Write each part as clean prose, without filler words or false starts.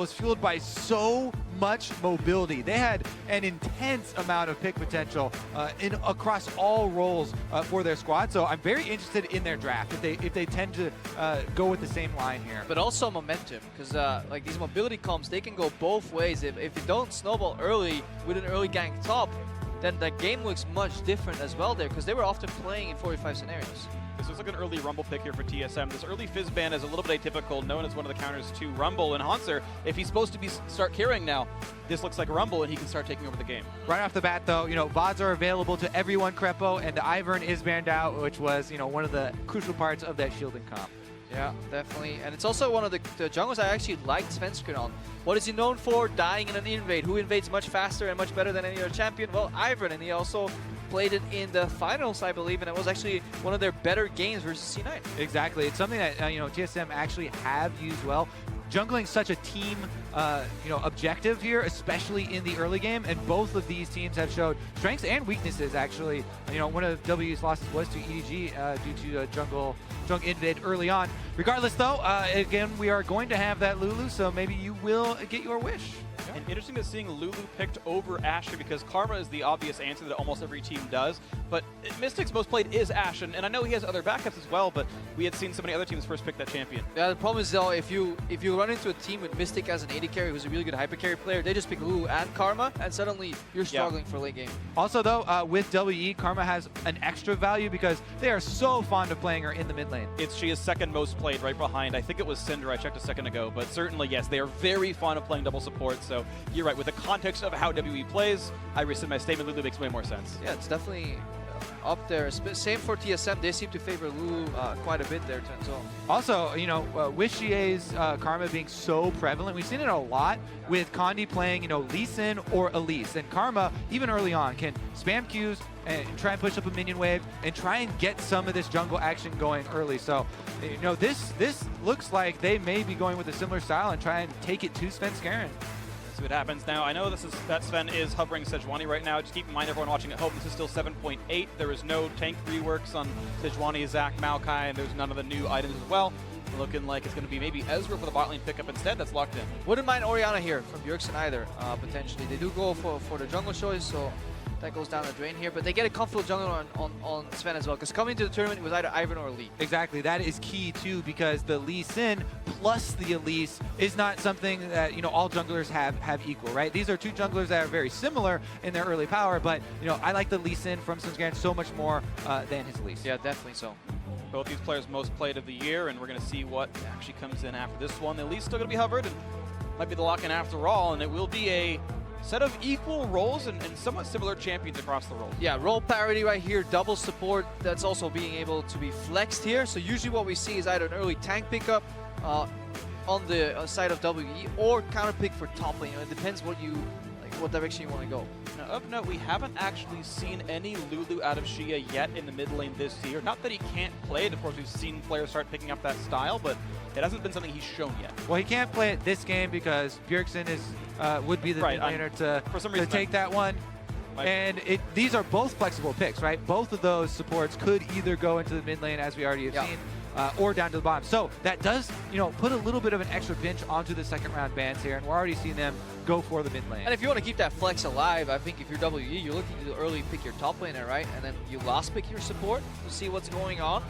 was fueled by so much mobility. They had an intense amount of pick potential across all roles for their squad. So I'm very interested in their draft if they tend to go with the same line here. But also momentum, because like these mobility comps, they can go both ways. If you don't snowball early with an early gank top, then the game looks much different as well there, because they were often playing in 45 scenarios. This looks like an early Rumble pick here for TSM. This early Fizz ban is a little bit atypical, known as one of the counters to Rumble. And Hanser, if he's supposed to start carrying now, this looks like a Rumble, and he can start taking over the game. Right off the bat, though, VODs are available to everyone, Crepo, and the Ivern is banned out, which was, one of the crucial parts of that shielding comp. Yeah, definitely. And it's also one of the junglers I actually liked Svenskeren on. What is he known for? Dying in an invade. Who invades much faster and much better than any other champion? Well, Ivern, and he also played it in the finals, I believe, and it was actually one of their better games versus C9. Exactly. It's something that, TSM actually have used well. Jungling such a team, objective here, especially in the early game, and both of these teams have showed strengths and weaknesses. Actually, one of W's losses was to EDG due to a jungle invade early on. Regardless, though, again, we are going to have that Lulu, so maybe you will get your wish. And interesting that seeing Lulu picked over Ashe, because Karma is the obvious answer that almost every team does. But Mystic's most played is Ashe, and I know he has other backups as well, but we had seen so many other teams first pick that champion. Yeah, the problem is, though, if you run into a team with Mystic as an AD carry who's a really good hyper carry player, they just pick Lulu and Karma, and suddenly you're struggling for late game. Also, though, with WE, Karma has an extra value because they are so fond of playing her in the mid lane. She is second most played, right behind, I think it was Cinder, I checked a second ago, but certainly, yes, they are very fond of playing double support, so you're right, with the context of how WE plays, I rescind my statement, Lulu makes way more sense. Yeah, it's definitely up there. Same for TSM, they seem to favor Lulu quite a bit there, Tenzo. Also, with Xie's Karma being so prevalent, we've seen it a lot with Condi playing, Lee Sin or Elise. And Karma, even early on, can spam Qs and try and push up a minion wave and try and get some of this jungle action going early. So, this looks like they may be going with a similar style and try and take it to Svenskeren. See what happens now. I know that Sven is hovering Sejuani right now. Just keep in mind, everyone watching at home, this is still 7.8. There is no tank reworks on Sejuani, Zac, Maokai, and there's none of the new items as well. Looking like it's going to be maybe Ezreal for the bot lane pickup instead. That's locked in. Wouldn't mind Orianna here from Bjergsen either, potentially. They do go for the jungle choice, so that goes down the drain here. But they get a comfortable jungle on Sven as well, because coming to the tournament, it was either Ivern or Lee. Exactly. That is key, too, because the Lee Sin plus the Elise is not something that, all junglers have equal, right? These are two junglers that are very similar in their early power, but, I like the Lee Sin from Svenskeren so much more than his Elise. Yeah, definitely so. Both these players most played of the year, and we're going to see what actually comes in after this one. The Elise still going to be hovered, and might be the lock-in after all, and it will be a set of equal roles and somewhat similar champions across the roles. Yeah, role parity right here, double support. That's also being able to be flexed here. So usually what we see is either an early tank pickup on the side of WE or counter pick for top lane. It depends what direction you want to go. Now, of note, we haven't actually seen any Lulu out of Xie yet in the mid lane this year. Not that he can't play it. Of course, we've seen players start picking up that style, but it hasn't been something he's shown yet. Well, he can't play it this game because Bjergsen would be the mid laner to take that one. And these are both flexible picks, right? Both of those supports could either go into the mid lane, as we already have seen, or down to the bottom. So that does, put a little bit of an extra pinch onto the second round bans here, and we're already seeing them go for the mid lane. And if you want to keep that flex alive, I think if you're WE, you're looking to early pick your top laner, right? And then you last pick your support to see what's going on.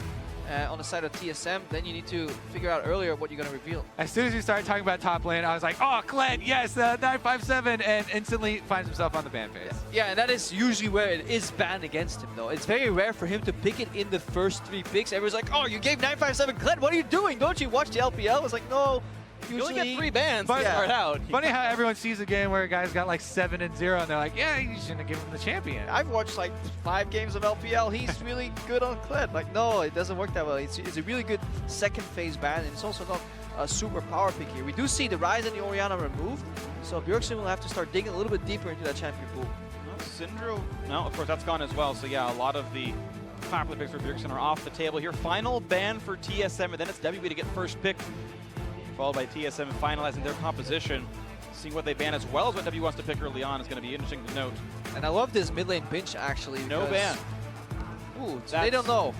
On the side of TSM, then you need to figure out earlier what you're going to reveal. As soon as we started talking about top lane, I was like, oh, Kled, yes, 957, and instantly finds himself on the ban phase. Yeah, and that is usually where it is banned against him, though. It's very rare for him to pick it in the first 3 picks. Everyone's like, oh, you gave 957 Kled, what are you doing? Don't you watch the LPL? It's like, no. You only get 3 bans to start out. Funny how everyone sees a game where a guy's got like 7-0 and they're like, yeah, you shouldn't have given him the champion. I've watched like 5 games of LPL. He's really good on Kled. Like, no, it doesn't work that well. It's a really good second phase ban, and it's also not a super power pick here. We do see the Rise and the Orianna removed, so Bjergsen will have to start digging a little bit deeper into that champion pool. No, Syndro, no, of course, that's gone as well. So yeah, a lot of the popular picks for Bjergsen are off the table here. Final ban for TSM, and then it's WE to get first pick, followed by TSM finalizing their composition. Seeing what they ban as well as what W wants to pick early on is going to be interesting to note. And I love this mid lane pinch, actually. No ban. Ooh, so they don't know.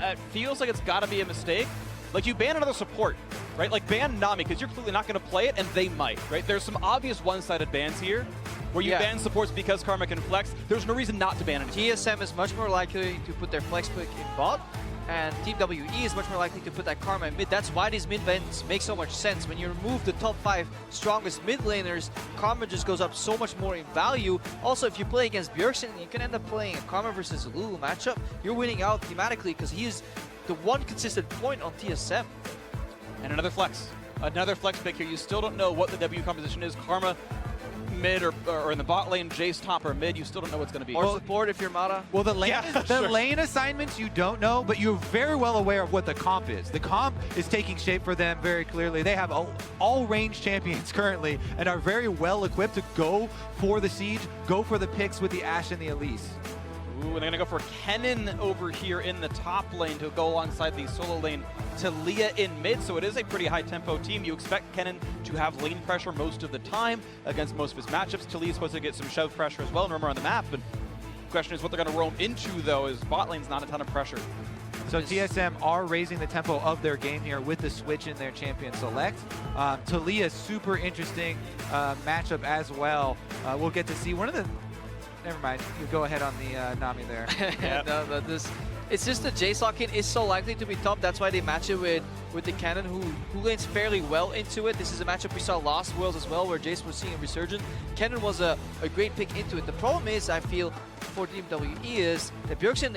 It feels like it's got to be a mistake. Like, you ban another support. right? Like ban Nami, because you're clearly not going to play it, and they might, right? There's some obvious one-sided bans here, where you ban supports because Karma can flex. There's no reason not to ban anything. TSM is much more likely to put their flex pick in bot, and Team WE is much more likely to put that Karma in mid. That's why these mid lanes make so much sense. When you remove the top 5 strongest mid laners, Karma just goes up so much more in value. Also, if you play against Bjergsen, you can end up playing a Karma versus Lulu matchup. You're winning out thematically because he is the one consistent point on TSM. And another flex pick here. You still don't know what the W composition is. Karma mid or in the bot lane, Jace top or mid, you still don't know what's going to be. Or support if you're Mata. Well, the lane, lane assignments you don't know, but you're very well aware of what the comp is. The comp is taking shape for them very clearly. They have all range champions currently and are very well equipped to go for the siege, go for the picks with the Ashe and the Elise. Ooh, and they're going to go for Kennen over here in the top lane to go alongside the solo lane Talia in mid. So it is a pretty high-tempo team. You expect Kennen to have lane pressure most of the time against most of his matchups. Talia's supposed to get some shove pressure as well, and remember on the map. But the question is what they're going to roam into, though, is bot lane's not a ton of pressure. So TSM are raising the tempo of their game here with the switch in their champion select. Talia, super interesting matchup as well. We'll get to see one of the... Never mind. You go ahead on the Nami there. No, it's just the Jace lock-in is so likely to be top. That's why they match it with the Cannon, who lanes fairly well into it. This is a matchup we saw last Worlds as well, where Jace was seeing a resurgence. Cannon was a great pick into it. The problem is, I feel, for Team WE is that Bjergsen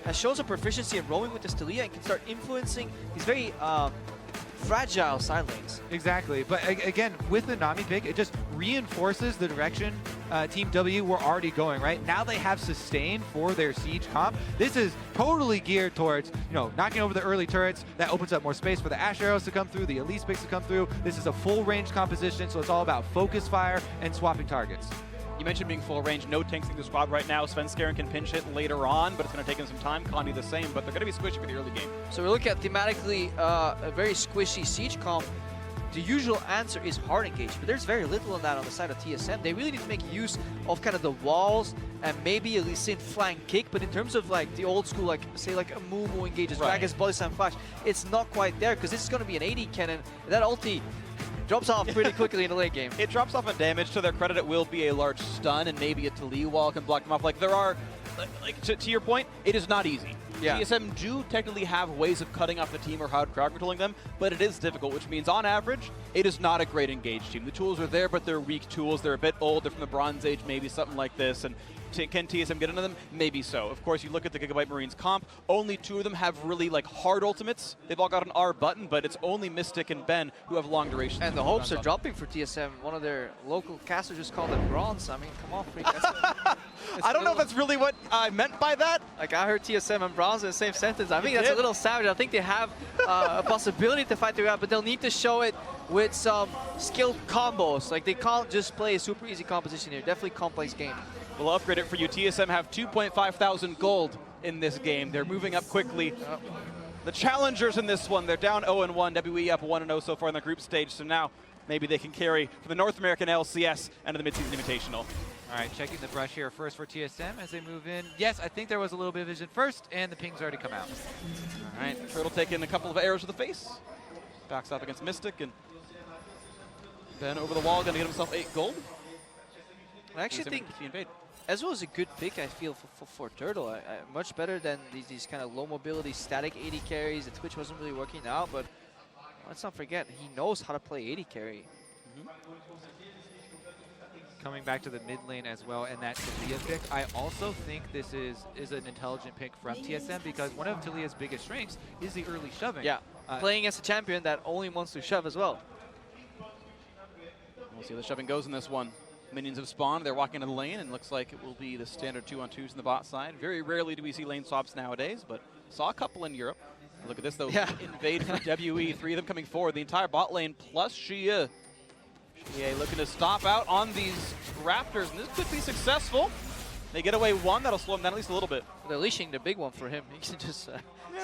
has shown some proficiency in roaming with this Talia and can start influencing these very fragile side lanes. Exactly, but again, with the Nami pick, it just reinforces the direction Team W were already going, right? Now they have sustain for their siege comp. This is totally geared towards, knocking over the early turrets. That opens up more space for the Ashe arrows to come through, the Elise picks to come through. This is a full range composition, so it's all about focus fire and swapping targets. You mentioned being full range, no tanks in the squad right now. Svenskeren can pinch hit later on, but it's going to take him some time. Connie the same, but they're going to be squishy for the early game. So we look at thematically a very squishy siege comp. The usual answer is hard engage, but there's very little of that on the side of TSM. They really need to make use of kind of the walls and maybe at least in flank kick, but in terms of like the old school, like say like a Mumu engages, Dragon's Body Slam Flash, it's not quite there because this is going to be an AD cannon. That ulti drops off pretty quickly in the late game. It drops off a damage. To their credit, it will be a large stun, and maybe a Talia wall can block them off. Like, there are, to your point, it is not easy. Yeah. TSM do technically have ways of cutting off the team or crowd controlling them, but it is difficult, which means on average, it is not a great engaged team. The tools are there, but they're weak tools. They're a bit old. They're from the Bronze Age, maybe something like this. And can TSM get into them? Maybe so. Of course, you look at the Gigabyte Marines comp, only 2 of them have really like hard ultimates. They've all got an R button, but it's only Mystic and Ben who have long durations. And the hopes are dropping for TSM. One of their local casters just called them bronze. I mean, come on, freak. I don't know if that's really what I meant by that. Like, I heard TSM and bronze in the same sentence. I think that's a little savage. I think they have a possibility to fight their way out, but they'll need to show it with some skilled combos. Like, they can't just play a super easy composition here. Definitely complex game. We'll upgrade it for you. TSM have 2.5 thousand gold in this game. They're moving up quickly. The challengers in this one, they're down 0-1. WE up 1-0 so far in the group stage. So now maybe they can carry for the North American LCS and to the Midseason Invitational. All right, checking the brush here first for TSM as they move in. Yes, I think there was a little bit of vision first, and the ping's already come out. All right, Turtle taking a couple of arrows to the face. Backs up against Mystic, and Ben over the wall, going to get himself 8 gold. I actually think Ezreal is a good pick, I feel, for Turtle. Much better than these kind of low mobility static AD carries. The Twitch wasn't really working out, but let's not forget, he knows how to play AD carry. Coming back to the mid lane as well, and that Talia pick, I also think this is an intelligent pick from TSM because one of Talia's biggest strengths is the early shoving. Yeah, playing against a champion that only wants to shove as well. We'll see how the shoving goes in this one. Minions have spawned. They're walking into the lane, and looks like it will be the standard 2-on-2s in the bot side. Very rarely do we see lane swaps nowadays, but saw a couple in Europe. Look at this, though. Yeah. Invade for WE. 3 of them coming forward. The entire bot lane plus Xia. Xia looking to stop out on these Raptors, and this could be successful. They get away 1. That'll slow them down at least a little bit. But unleashing the big one for him. He can just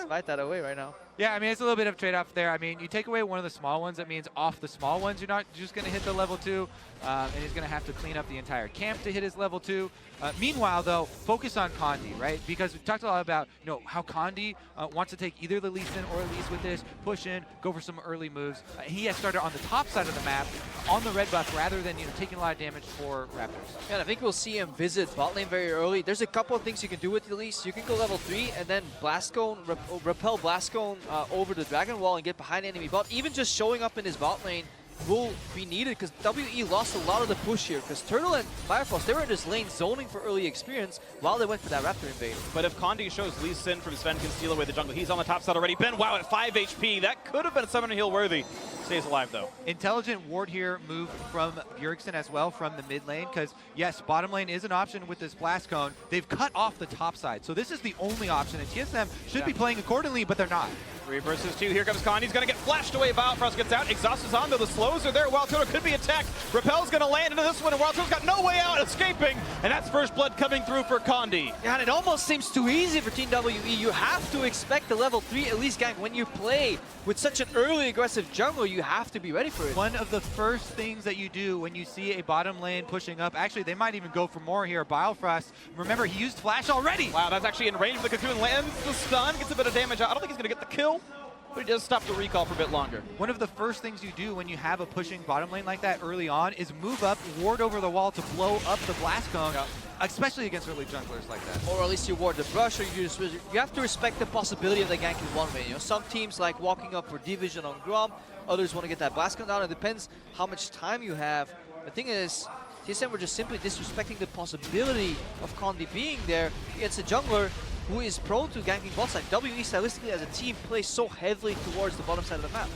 fight that away right now. Yeah, I mean, it's a little bit of trade-off there. I mean, you take away one of the small ones, that means off the small ones, you're not just going to hit the level 2, and he's going to have to clean up the entire camp to hit his level 2. Meanwhile, though, focus on Condi, right? Because we've talked a lot about, how Condi wants to take either the Lee Sin or Elise with this, push in, go for some early moves. He has started on the top side of the map, on the red buff, rather than, taking a lot of damage for Raptors. Yeah, and I think we'll see him visit bot lane very early. There's a couple of things you can do with Elise. You can go level 3 and then Blast Cone, repel Blast Cone over the Dragon Wall and get behind enemy bot. Even just showing up in his bot lane will be needed because WE lost a lot of the push here because Turtle and Firefrost, they were in this lane zoning for early experience while they went for that Raptor invade. But if Condi shows Lee Sin from Sven can steal away the jungle, he's on the top side already. Ben, wow, at 5 HP. That could have been Summoner Heal worthy. Stays alive, though. Intelligent ward here moved from Bjergsen as well from the mid lane because, yes, bottom lane is an option with this Blast Cone. They've cut off the top side, so this is the only option, and TSM should be playing accordingly, but they're not. 3 versus 2. Here comes Condi. He's going to get flashed away. Bifrost gets out. Exhaust is on, though. The slows are there. Wild Turtle could be attacked. Repel's going to land into this one, and Wild Turtle's got no way out, escaping. And that's first blood coming through for Condi. Yeah, and it almost seems too easy for Team WE. You have to expect the level 3 Elise gank. When you play with such an early aggressive jungle, you have to be ready for it. One of the first things that you do when you see a bottom lane pushing up, actually, they might even go for more here. Bifrost, remember, he used Flash already. Wow, that's actually in range of the Cocoon. Lands the stun, gets a bit of damage out. I don't think he's going to get the kill, but he does stop the recall for a bit longer. One of the first things you do when you have a pushing bottom lane like that early on is move up, ward over the wall to blow up the Blast Cone, especially against early junglers like that. Or at least you ward the brush, or you have to respect the possibility of the gank in one way. Some teams like walking up for Division on Grom, others want to get that Blast Cone down. It depends how much time you have. The thing is, TSM were just simply disrespecting the possibility of Condi being there against a jungler who is prone to ganking bot side. WE stylistically as a team plays so heavily towards the bottom side of the map.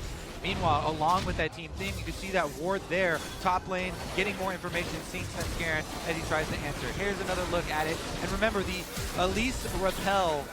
Meanwhile, along with that team theme, you can see that ward there, top lane, getting more information, seeing Svenskeren as he tries to answer. Here's another look at it. And remember, the Elise Repel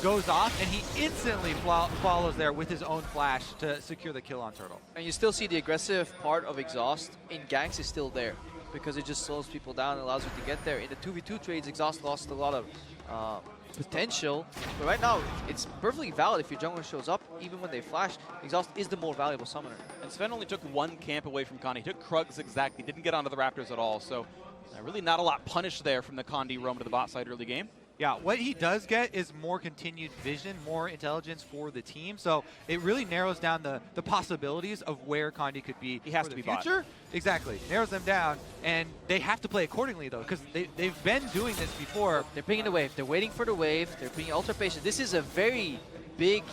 goes off, and he instantly follows there with his own flash to secure the kill on Turtle. And you still see the aggressive part of Exhaust in ganks is still there because it just slows people down and allows you to get there. In the 2v2 trades, Exhaust lost a lot of potential, but right now it's perfectly valid if your jungler shows up. Even when they flash, Exhaust is the more valuable summoner. And Sven only took 1 camp away from Condi. He took Krugs exactly, didn't get onto the Raptors at all, so really not a lot punished there from the Condi roam to the bot side early game. Yeah, what he does get is more continued vision, more intelligence for the team. So it really narrows down the possibilities of where Condi could be. He has for to the be bot. future. Exactly, narrows them down, and they have to play accordingly though, because they've been doing this before. They're picking the wave. They're waiting for the wave. They're being ultra patient. This is a very big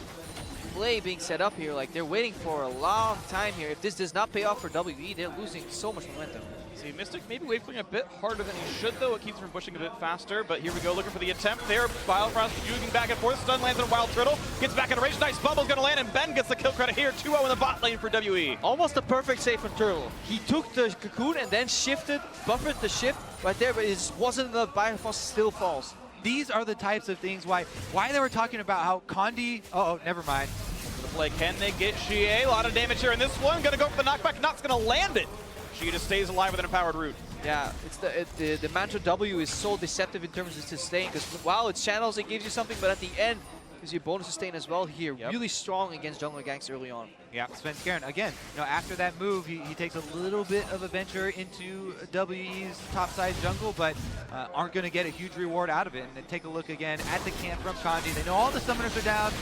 play being set up here. Like, they're waiting for a long time here. If this does not pay off for WE, they're losing so much momentum. See, Mystic maybe wave clearing a bit harder than he should, though. It keeps him from pushing a bit faster, but here we go, looking for the attempt there. Bifrost juking back and forth. Stun lands on Wild Turtle. Gets back in range. Nice bubble's going to land, and Ben gets the kill credit here. 2-0 in the bot lane for WE. Almost a perfect save from Turtle. He took the Cocoon and then shifted, buffered the shift right there, but it just wasn't enough. Bifrost still falls. These are the types of things why they were talking about how Condi, oh, never mind. The play, can they get Xie? A lot of damage here in this one. Going to go for the knockback. Not's going to land it. Xie just stays alive with an empowered root. Yeah, it's the mantra W is so deceptive in terms of sustain, because while it's channels, it gives you something, but at the end, gives you bonus sustain as well here. Yep. Really strong against jungler ganks early on. Yeah, Svenskeren, again, after that move, he takes a little bit of a venture into WE's topside jungle, but aren't going to get a huge reward out of it. And then take a look again at the camp from Condi. They know all the summoners are down.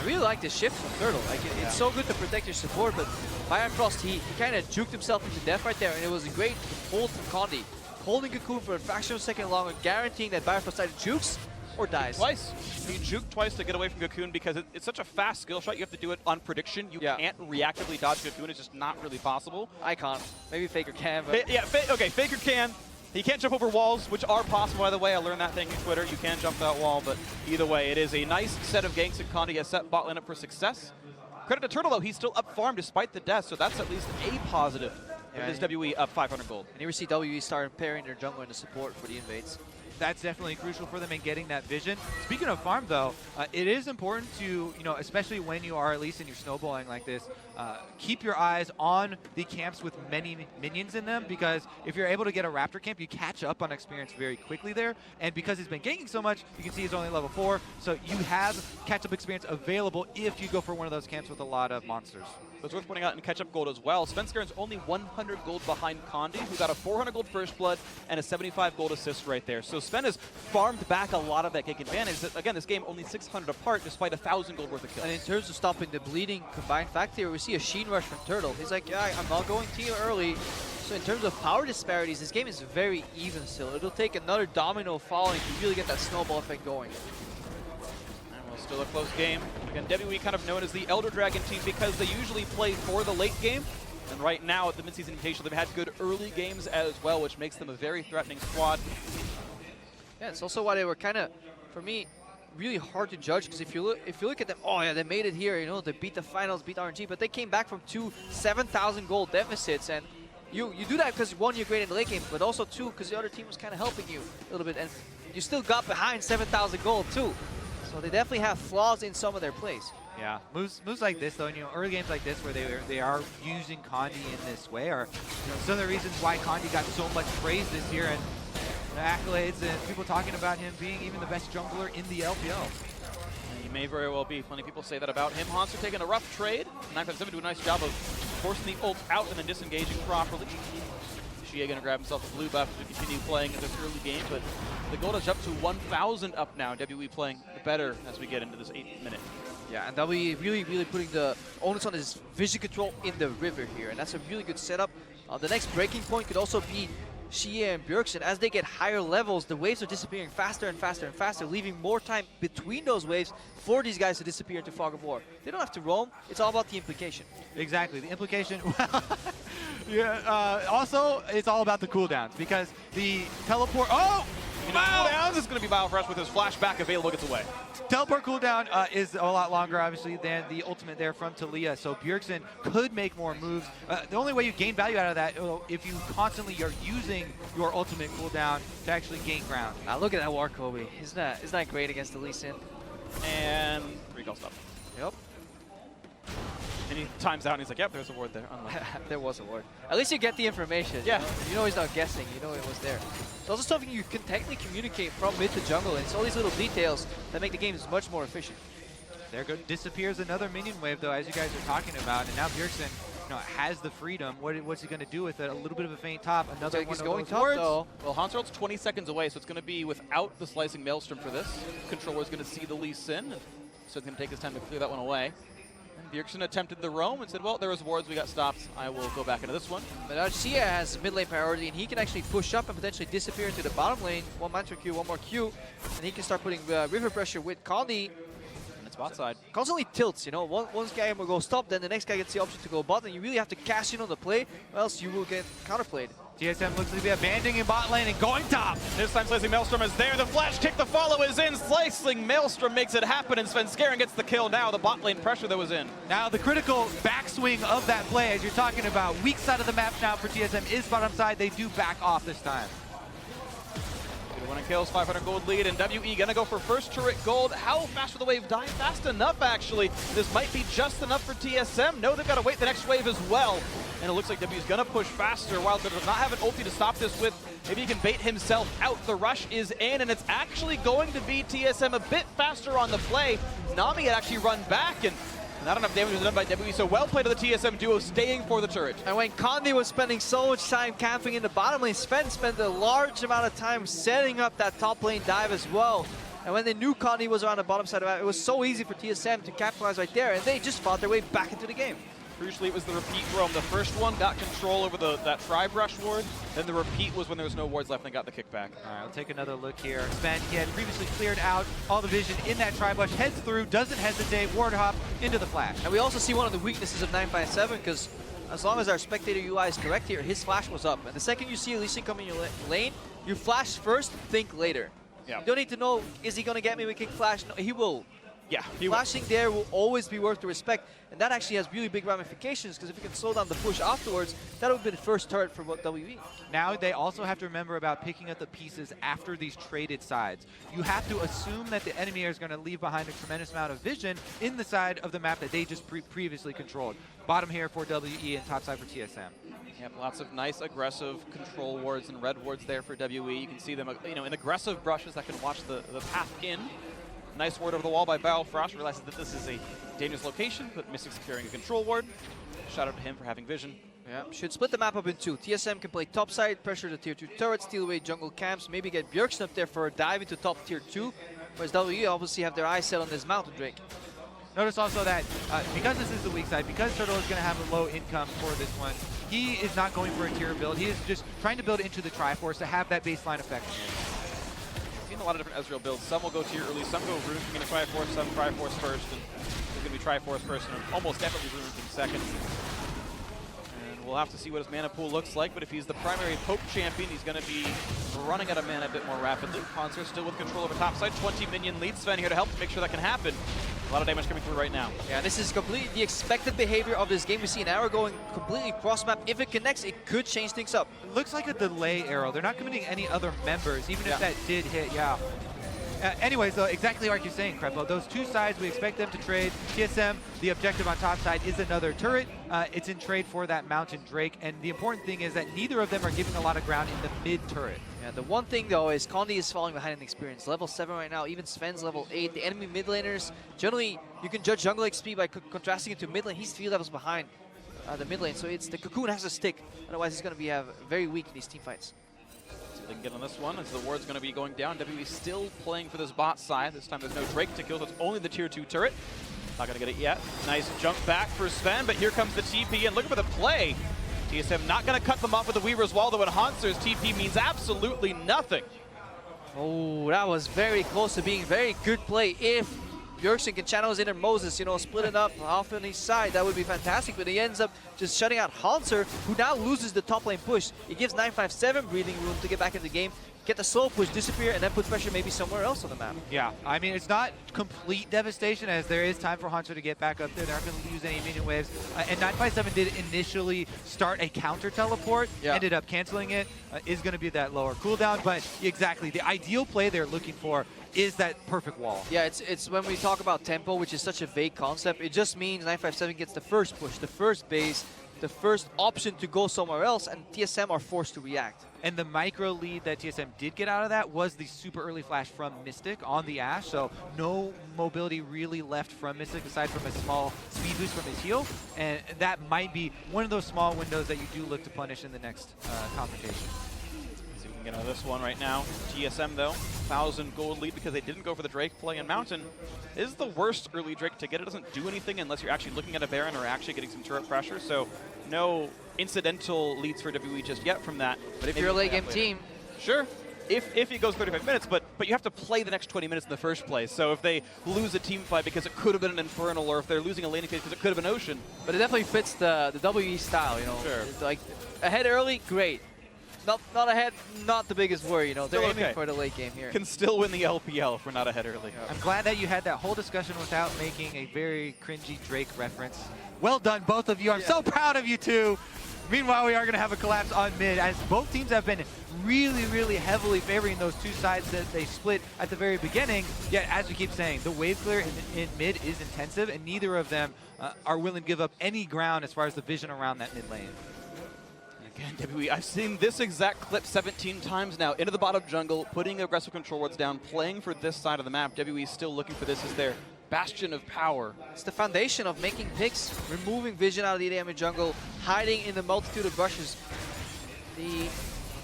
I really like the shift from Turtle. Like, it's so good to protect your support, but Firefrost, he kind of juked himself into death right there, and it was a great hold from Condi. Holding Cocoon for a fraction of a second longer, guaranteeing that Firefrost either jukes or dies. Twice. He juked twice to get away from Cocoon because it's such a fast skill shot. You have to do it on prediction. You can't reactively dodge Cocoon. It's just not really possible. I can't. Maybe Faker can, but... Okay, Faker can. He can't jump over walls, which are possible, by the way. I learned that thing on Twitter. You can jump that wall, but either way, it is a nice set of ganks, and Condi has set bot lane up for success. Credit to Turtle, though. He's still up farm despite the death, so that's at least a positive. It is WE up 500 gold. And here we see WE start pairing their jungler and the support for the invades. that's definitely crucial for them in getting that vision. Speaking of farm, though, it is important to, especially when you are at least in your snowballing like this, keep your eyes on the camps with many minions in them, because if you're able to get a Raptor camp, you catch up on experience very quickly there. And because he's been ganking so much, you can see he's only level 4, so you have catch-up experience available if you go for one of those camps with a lot of monsters. So it's worth pointing out in catch-up gold as well, Svenskaren's only 100 gold behind Condi, who got a 400 gold first blood and a 75 gold assist right there. So Sven has farmed back a lot of that gank advantage. Again, this game only 600 apart despite 1,000 gold worth of kills. And in terms of stopping the bleeding combined factor, we see a Sheen rush from Turtle. He's like, yeah, I'm not going to you early. So in terms of power disparities, this game is very even still. It'll take another domino falling to really get that snowball effect going. Still a close game. Again, WWE kind of known as the Elder Dragon team because they usually play for the late game. And right now at the Mid-Season Invitational, they've had good early games as well, which makes them a very threatening squad. Yeah, it's also why they were kind of, for me, really hard to judge, because if you look at them, oh yeah, they made it here, they beat the finals, beat RNG, but they came back from 2 7,000 gold deficits, and you do that because one, you're great in the late game, but also two, because the other team was kind of helping you a little bit, and you still got behind 7,000 gold too. So they definitely have flaws in some of their plays. Yeah, moves like this though, and early games like this where they are using Condi in this way are some of the reasons why Condi got so much praise this year, and the accolades and people talking about him being even the best jungler in the LPL. He may very well be. Plenty of people say that about him. Hanser taking a rough trade. 957 do a nice job of forcing the ult out and then disengaging properly. Shie gonna grab himself a blue buff to continue playing in this early game, but the gold is up to 1,000 up now. WWE playing better as we get into this 8th minute. Yeah, and WWE really putting the onus on his vision control in the river here, and that's a really good setup. The next breaking point could also be Shie and Bjergsen. As they get higher levels, the waves are disappearing faster and faster and faster, leaving more time between those waves for these guys to disappear into Fog of War. They don't have to roam. It's all about the implication. Exactly, the implication. Yeah. Also, it's all about the cooldowns, because the teleport. Oh! Cooldowns is going to be Biofresh with his flashback available, gets away. Teleport cooldown is a lot longer, obviously, than the ultimate there from Talia, so Bjergsen could make more moves. The only way you gain value out of that if you constantly are using your ultimate cooldown to actually gain ground. Now look at that War Kobe. Isn't that great against the Lee Sin? And recall stop. Yep. And he times out and he's like, yep, there's a ward there. There was a ward. At least you get the information. Yeah. You know he's not guessing. You know it was there. It's also something you can technically communicate from mid to jungle, and it's all these little details that make the games much more efficient. There disappears another minion wave, though, as you guys are talking about, and now Bjergsen has the freedom. What's he going to do with it? A little bit of a feint top. Another one he's of going those top, wards. though. Well, Hanser's 20 seconds away, so it's going to be without the slicing Maelstrom for this. Controller's going to see the Lee Sin, so it's going to take his time to clear that one away. Bjergsen attempted the roam and said, well, there was wards, we got stopped. I will go back into this one. But Shie has mid lane priority, and he can actually push up and potentially disappear into the bottom lane. One mantra Q, one more Q, and he can start putting river pressure with Condi. It's bot side. Constantly tilts, one guy will go stop, then the next guy gets the option to go bot, and you really have to cash in on the play, or else you will get counterplayed. TSM looks to be abandoning bot lane and going top. This time Slicing Maelstrom is there. The flash kick, the follow is in. Slicing Maelstrom makes it happen, and Svenskeren gets the kill now. The bot lane pressure that was in. Now the critical backswing of that play, as you're talking about, weak side of the map now for TSM is bottom side. They do back off this time. Good winning kills, 500 gold lead, and WE gonna go for first turret gold. How fast will the wave die? Fast enough, actually. This might be just enough for TSM. No, they've got to wait the next wave as well. And it looks like W's gonna push faster. Wilder does not have an ulti to stop this with. Maybe he can bait himself out. The rush is in, and it's actually going to be TSM a bit faster on the play. Nami had actually run back, and not enough damage was done by WE, so well played to the TSM duo staying for the turret. And when Condi was spending so much time camping in the bottom lane, Sven spent a large amount of time setting up that top lane dive as well. And when they knew Condi was around the bottom side of it, it was so easy for TSM to capitalize right there, and they just fought their way back into the game. Crucially, it was the repeat roam. The first one got control over that tri-brush ward. Then the repeat was when there was no wards left and they got the kickback. All right, we'll take another look here. Sven, he had previously cleared out all the vision in that tri-brush, heads through, doesn't hesitate, ward hop into the flash. And we also see one of the weaknesses of 957, because as long as our spectator UI is correct here, his flash was up. And the second you see Lee Sin come in your lane, you flash first, think later. Yeah. You don't need to know, is he going to get me with kick flash? No, he will. Yeah, Flashing there will always be worth the respect, and that actually has really big ramifications, because if you can slow down the push afterwards, that would be the first turret for WE. Now they also have to remember about picking up the pieces after these traded sides. You have to assume that the enemy is going to leave behind a tremendous amount of vision in the side of the map that they just previously controlled. Bottom here for WE and top side for TSM. Yep, lots of nice aggressive control wards and red wards there for WE. You can see them, in aggressive brushes that can watch the path in. Nice ward over the wall by Battle Frost. Realizes that this is a dangerous location, but Mystic securing a control ward. Shout out to him for having vision. Yeah, should split the map up in two. TSM can play top side, pressure the tier 2 turrets, steal away jungle camps, maybe get Bjergsen up there for a dive into top tier 2, whereas WE obviously have their eyes set on this Mountain Drake. Notice also that because this is the weak side, because Turtle is going to have a low income for this one, he is not going for a tier build. He is just trying to build into the Triforce to have that baseline effect. Seen a lot of different Ezreal builds. Some will go tier early, some go Rune. You're going to Triforce, some Triforce first, and there's going to be Triforce first, and almost definitely Rune in second. And we'll have to see what his mana pool looks like, but if he's the primary poke champion, he's going to be running out of mana a bit more rapidly. Concert still with control over top side. 20 minion lead. Sven here to help to make sure that can happen. A lot of damage coming through right now. Yeah, this is completely the expected behavior of this game. We see an arrow going completely cross-map. If it connects, it could change things up. It looks like a delay arrow. They're not committing any other members, even if that did hit, anyways, though, exactly like you're saying, Crepo, those two sides, we expect them to trade. TSM, the objective on top side is another turret. It's in trade for that Mountain Drake, and the important thing is that neither of them are giving a lot of ground in the mid turret. Yeah, the one thing though is Condi is falling behind in experience. Level 7 right now, even Sven's level 8. The enemy mid laners, generally, you can judge jungle XP by contrasting it to mid lane. He's 3 levels behind the mid lane, so it's the Cocoon has to stick. Otherwise, he's going to be very weak in these team fights. See if they can get on this one, as the ward's going to be going down. WE still playing for this bot side. This time there's no Drake to kill, so it's only the tier 2 turret. Not going to get it yet. Nice jump back for Sven, but here comes the TP, and looking for the play. TSM not going to cut them off with the Weaver's Wall, though in Hauntzer's TP means absolutely nothing. Oh, that was very close to being very good play. If Bjergsen can channel his inner Moses, split it up off on his side, that would be fantastic. But he ends up just shutting out Haunzer, who now loses the top lane push. It gives 957 breathing room to get back into the game, get the slow push, disappear, and then put pressure maybe somewhere else on the map. Yeah, I mean, it's not complete devastation, as there is time for Haunter to get back up there. They're not going to use any minion waves. And 957 did initially start a counter teleport, ended up canceling it, is going to be that lower cooldown. But exactly, the ideal play they're looking for is that perfect wall. Yeah, it's when we talk about tempo, which is such a vague concept, it just means 957 gets the first push, the first base, the first option to go somewhere else, and TSM are forced to react. And the micro lead that TSM did get out of that was the super early flash from Mystic on the Ashe, so no mobility really left from Mystic aside from a small speed boost from his heal, and that might be one of those small windows that you do look to punish in the next confrontation. See if we can get out of this one right now. TSM though, 1,000 gold lead because they didn't go for the Drake play in Mountain. Is the worst early Drake to get. It doesn't do anything unless you're actually looking at a Baron or actually getting some turret pressure, so no incidental leads for WE just yet from that. But if you're a late game team, sure. If it goes 35 minutes, but you have to play the next 20 minutes in the first place. So if they lose a team fight because it could have been an Infernal, or if they're losing a laning phase because it could have been Ocean. But it definitely fits the WE style, Sure. It's like ahead early, great. Not ahead, not the biggest worry, They're aiming for the late game here. Can still win the LPL if we're not ahead early. I'm glad that you had that whole discussion without making a very cringy Drake reference. Well done, both of you. I'm so proud of you two. Meanwhile, we are going to have a collapse on mid, as both teams have been really, really heavily favoring those two sides that they split at the very beginning. Yet, as we keep saying, the wave clear in mid is intensive, and neither of them are willing to give up any ground as far as the vision around that mid lane. Again, WE, I've seen this exact clip 17 times now. Into the bottom jungle, putting aggressive control wards down, playing for this side of the map. WE is still looking for this as their bastion of power. It's the foundation of making picks, removing vision out of the ADM jungle, hiding in the multitude of brushes. The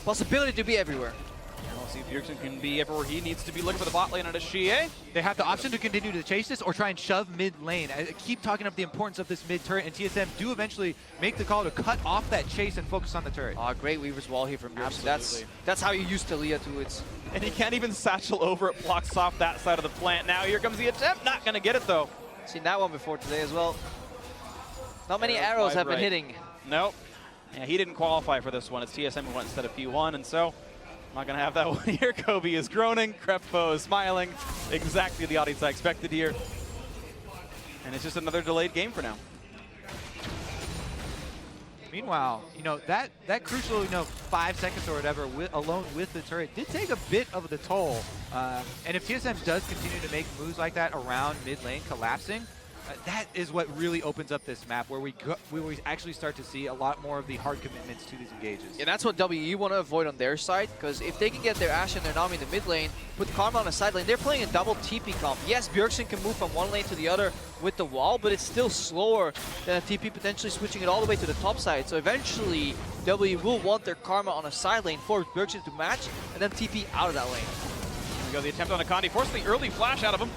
possibility to be everywhere. We'll see if Bjergsen can be everywhere he needs to be, looking for the bot lane on a Shie. They have the option to continue to chase this or try and shove mid lane. I keep talking about the importance of this mid turret, and TSM do eventually make the call to cut off that chase and focus on the turret. Oh, great Weaver's Wall here from Bjergsen. That's how you use Talia too. And he can't even satchel over it, blocks off that side of the plant. Now here comes the attempt, not gonna get it though. Seen that one before today as well. Not many arrows have been hitting. Nope. Yeah, he didn't qualify for this one. It's TSM who went instead of P1, and so not going to have that one here. Kobe is groaning. Crepo is smiling. Exactly the audience I expected here. And it's just another delayed game for now. Meanwhile, that crucial, 5 seconds or whatever, alone with the turret, did take a bit of the toll. And if TSM does continue to make moves like that around mid lane, collapsing, that is what really opens up this map, where we actually start to see a lot more of the hard commitments to these engages. And that's what WE want to avoid on their side, because if they can get their Ashe and their Nami in the mid lane, put Karma on the side lane, they're playing a double TP comp. Yes, Bjergsen can move from one lane to the other with the wall, but it's still slower than a TP potentially switching it all the way to the top side. So eventually, WE will want their Karma on a side lane for Bjergsen to match, and then TP out of that lane. Here we go, the attempt on Akandi, forced the early flash out of him.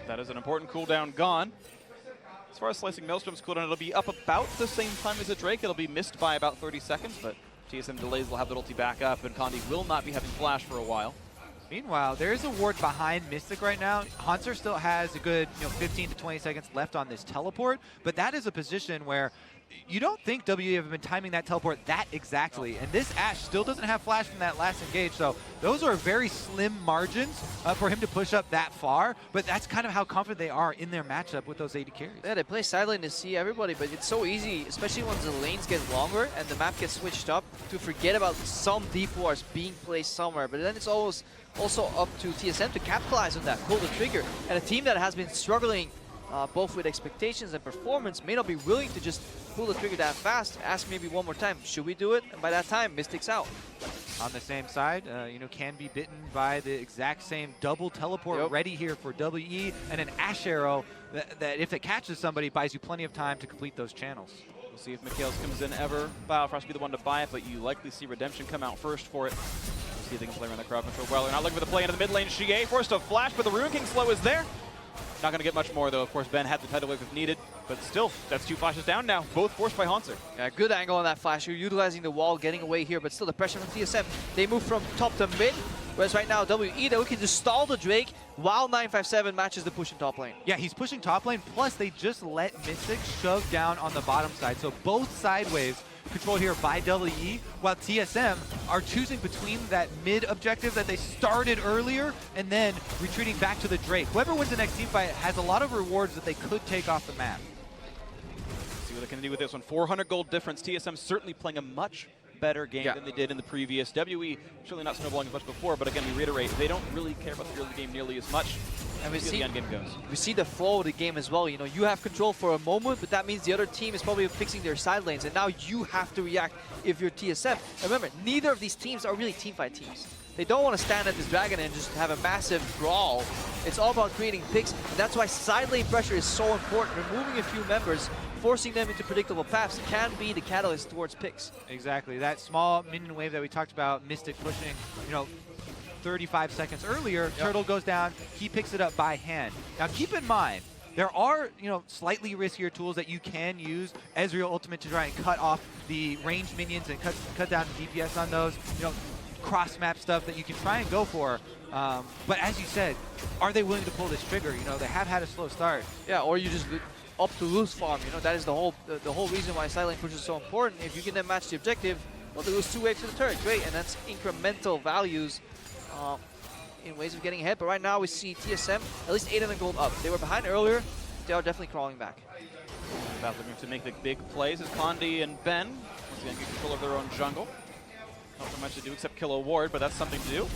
That is an important cooldown gone. As far as Slicing Maelstrom's cooldown, it'll be up about the same time as a Drake. It'll be missed by about 30 seconds, but TSM delays will have the ulti back up, and Kandi will not be having flash for a while. Meanwhile, there is a ward behind Mystic right now. Hanser still has a good 15 to 20 seconds left on this teleport, but that is a position where you don't think WE have been timing that teleport that exactly. And this Ashe still doesn't have flash from that last engage, so those are very slim margins for him to push up that far, but that's kind of how confident they are in their matchup with those AD carries. Yeah, they play side lane to see everybody, but it's so easy, especially once the lanes get longer and the map gets switched up, to forget about some deep wars being placed somewhere. But then it's always also up to TSM to capitalize on that, pull the trigger. And a team that has been struggling both with expectations and performance may not be willing to just pull the trigger that fast. Ask maybe one more time, should we do it? And by that time, Mystic's out. On the same side, can be bitten by the exact same double teleport ready here for WE, and an Ashe arrow that if it catches somebody, buys you plenty of time to complete those channels. We'll see if Mikhails comes in ever. Biofrost will be the one to buy it, but you likely see Redemption come out first for it. We'll see if they can play around the crowd control well. They're not looking for the play into the mid lane. Shie forced a flash, but the Ruin King slow is there. Not going to get much more, though. Of course, Ben had the tidal wave if needed, but still, that's 2 flashes down now, both forced by Hanser. Yeah, good angle on that flash. You're utilizing the wall, getting away here, but still the pressure from TSM. They move from top to mid, whereas right now WE, they can just stall the Drake while 957 matches the push in top lane. Yeah, he's pushing top lane, plus they just let Mystic shove down on the bottom side, so both side waves controlled here by WE, while TSM are choosing between that mid objective that they started earlier and then retreating back to the Drake. Whoever wins the next team fight has a lot of rewards that they could take off the map. See what they can do with this one. 400 gold difference. TSM certainly playing a much better game than they did in the previous. WE certainly not snowballing as much before, but again, we reiterate, they don't really care about the early game nearly as much. And we see the end game goes. We see the flow of the game as well. You have control for a moment, but that means the other team is probably fixing their side lanes, and now you have to react if you're TSM. And remember, neither of these teams are really teamfight teams. They don't want to stand at this dragon and just have a massive brawl. It's all about creating picks, and that's why side lane pressure is so important. Removing a few members, forcing them into predictable paths can be the catalyst towards picks. Exactly. That small minion wave that we talked about, Mystic pushing, 35 seconds earlier, Turtle goes down, he picks it up by hand. Now keep in mind, there are, slightly riskier tools that you can use, Ezreal Ultimate, to try and cut off the ranged minions and cut down the DPS on those, cross-map stuff that you can try and go for. But as you said, are they willing to pull this trigger? They have had a slow start. Yeah, or you just up to lose farm. That is the whole reason why side lane push is so important. If you can then match the objective, well, they lose 2 waves to the turret, great, and that's incremental values in ways of getting ahead. But right now we see TSM at least 800 gold up. They were behind earlier. They are definitely crawling back. About looking to make the big plays as Kandi and Ben once again get control of their own jungle. Not so much to do except kill a ward, but that's something to do.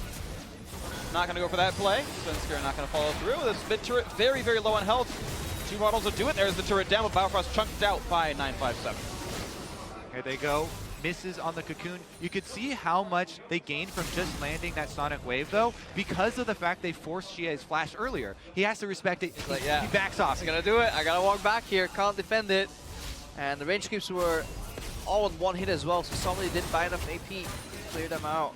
Not going to go for that play. Svensker not going to follow through. This mid turret very, very low on health. 2 models will do it. There's the turret down, but Biofrost chunked out by 957. Here they go. Misses on the cocoon. You could see how much they gained from just landing that sonic wave, though, because of the fact they forced Shie's flash earlier. He has to respect it. Like, he backs off. I'm gonna do it. I gotta walk back here. Can't defend it. And the range creeps were all in one hit as well, so somebody didn't buy enough AP to clear them out.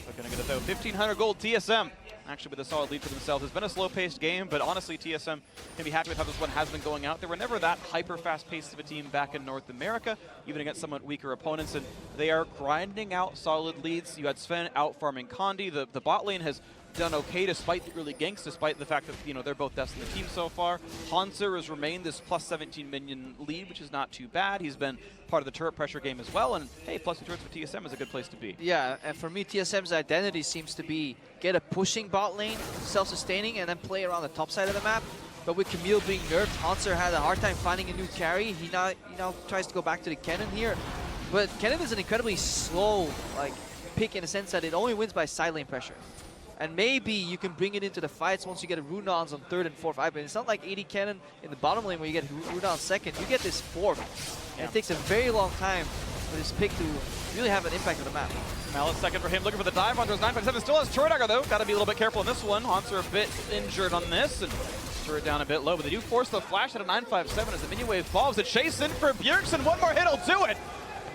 They're gonna get it though. 1,500 gold TSM. Actually with a solid lead for themselves. It's been a slow-paced game, but honestly, TSM can be happy with how this one has been going out. They were never that hyper-fast-paced of a team back in North America, even against somewhat weaker opponents, and they are grinding out solid leads. You had Sven out farming Kandi. The bot lane has done okay despite the early ganks, despite the fact that, you know, they're both best in the team so far. Hanser has remained this plus 17 minion lead, which is not too bad. He's been part of the turret pressure game as well, and hey, plus 2 turrets for TSM is a good place to be. Yeah, and for me, TSM's identity seems to be get a pushing bot lane, self-sustaining, and then play around the top side of the map. But with Camille being nerfed, Hanser had a hard time finding a new carry. He now tries to go back to the Kennen here. But Kennen is an incredibly slow pick in the sense that it only wins by side lane pressure. And maybe you can bring it into the fights once you get Runons on 3rd and 4th. But it's not like AD Kennen in the bottom lane where you get Runon 2nd. You get this 4th. And it takes a very long time for this pick to really have an impact on the map. Malice second for him, looking for the dive on those 957. Still has turret dagger though. Got to be a little bit careful in this one. Hanser a bit injured on this, and turret down a bit low. But they do force the flash at a 957 as the minion wave falls. The chase in for Bjergsen. One more hit'll do it.